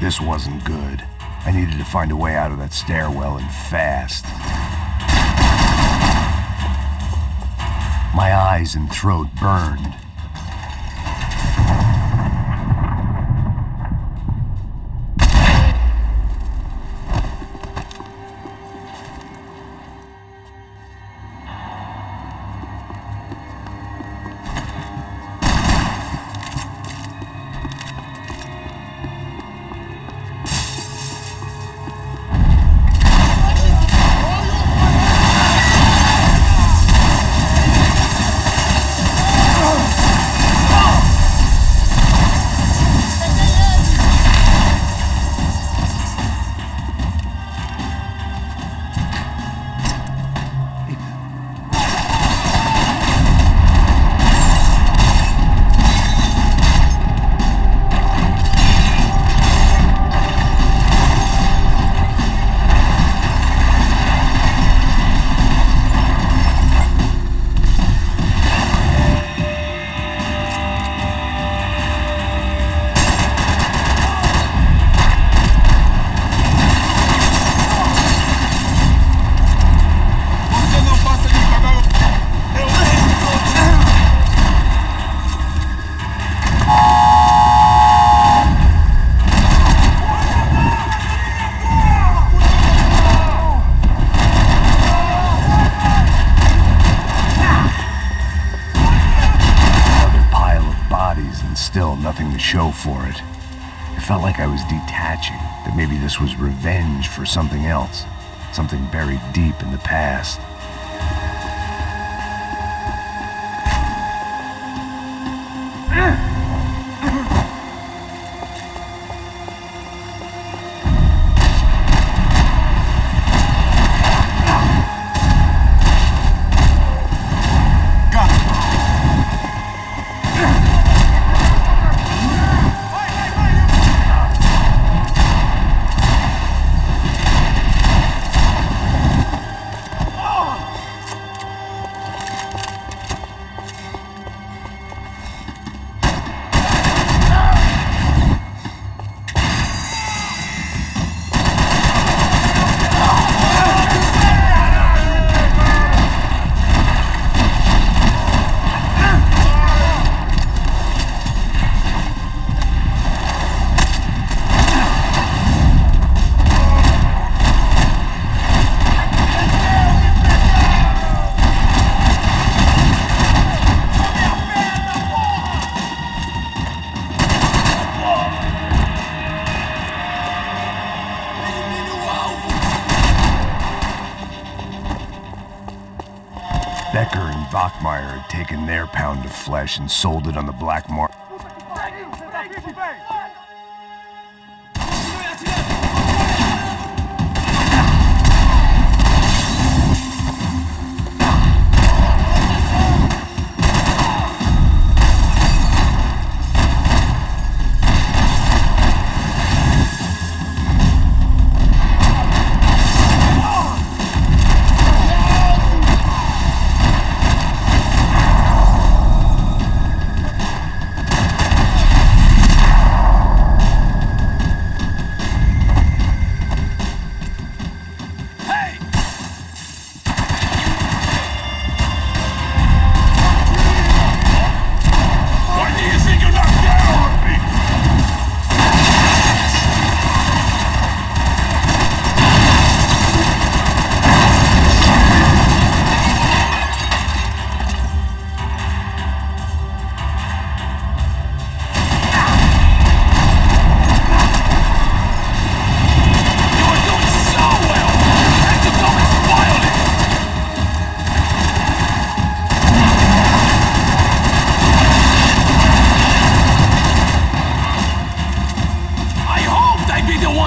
This wasn't good. I needed to find a way out of that stairwell and fast. My eyes and throat burned. Still nothing to show for it. It felt like I was detaching, that maybe this was revenge for something else, something buried deep in the past. Becker and Bachmeyer had taken their pound of flesh and sold it on the black market.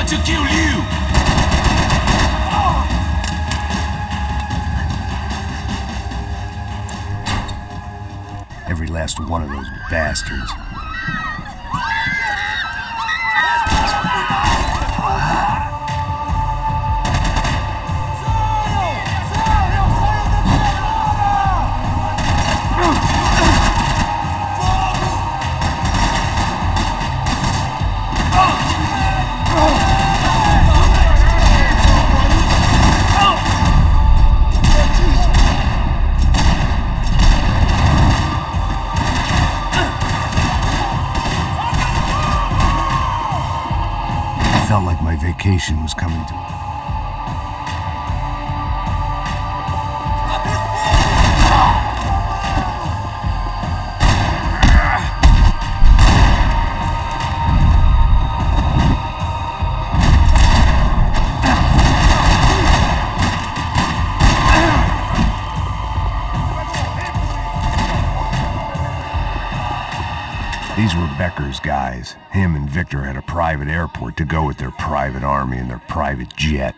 To kill you! Every last one of those bastards. vacation was coming to an end. These were Becker's guys. Him and Victor had a private airport to go with their private army and their private jet.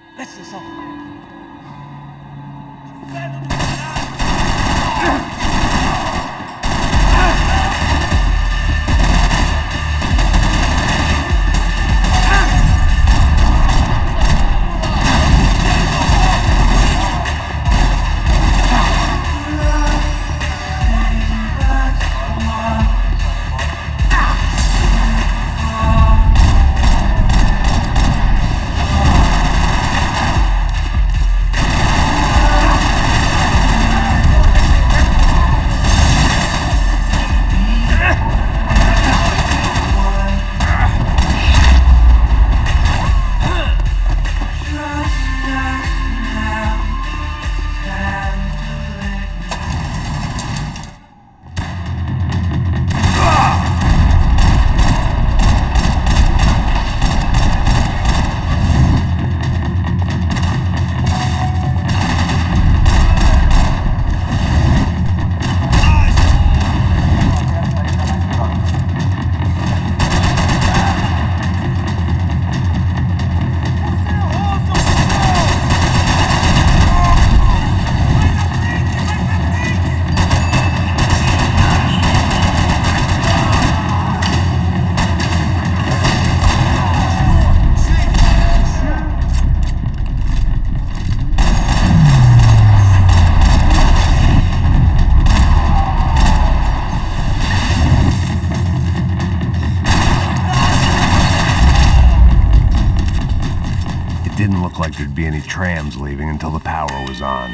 Didn't look like there'd be any trams leaving until the power was on.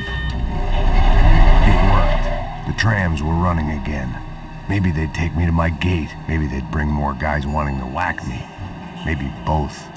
It worked. The trams were running again. Maybe they'd take me to my gate. Maybe they'd bring more guys wanting to whack me. Maybe both.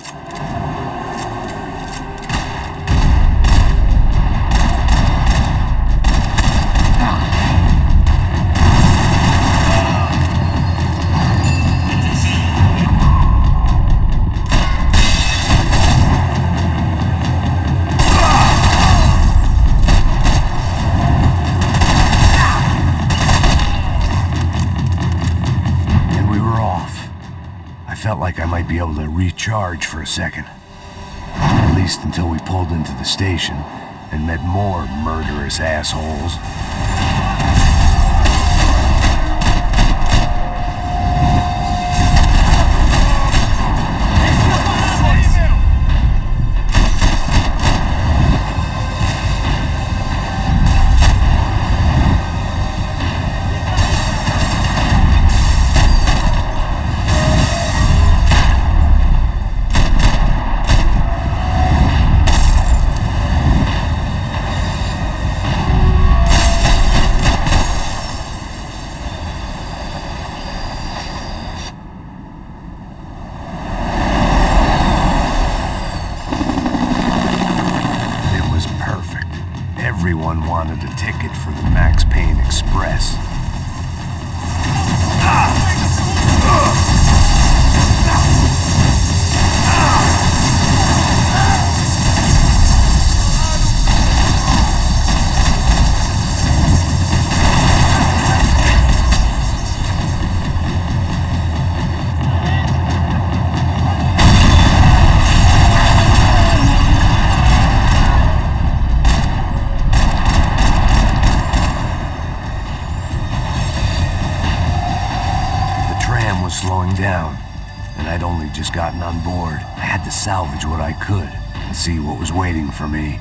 Felt like I might be able to recharge for a second. At least until we pulled into the station and met more murderous assholes. Everyone wanted a ticket for the Max Payne Express. Slowing down, and I'd only just gotten on board. I had to salvage what I could and see what was waiting for me.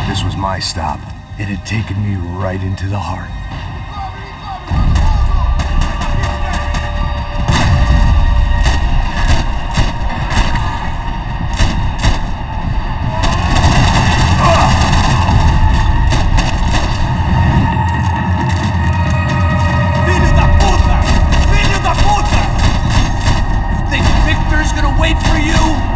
This was my stop. It had taken me right into the heart. wait for you?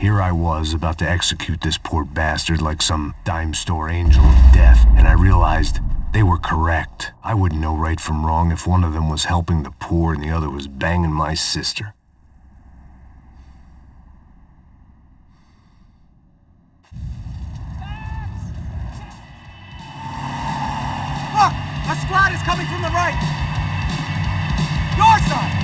Here I was, about to execute this poor bastard like some dime store angel of death, and I realized they were correct. I wouldn't know right from wrong if one of them was helping the poor and the other was banging my sister. Look! A squad is coming from the right! Your side!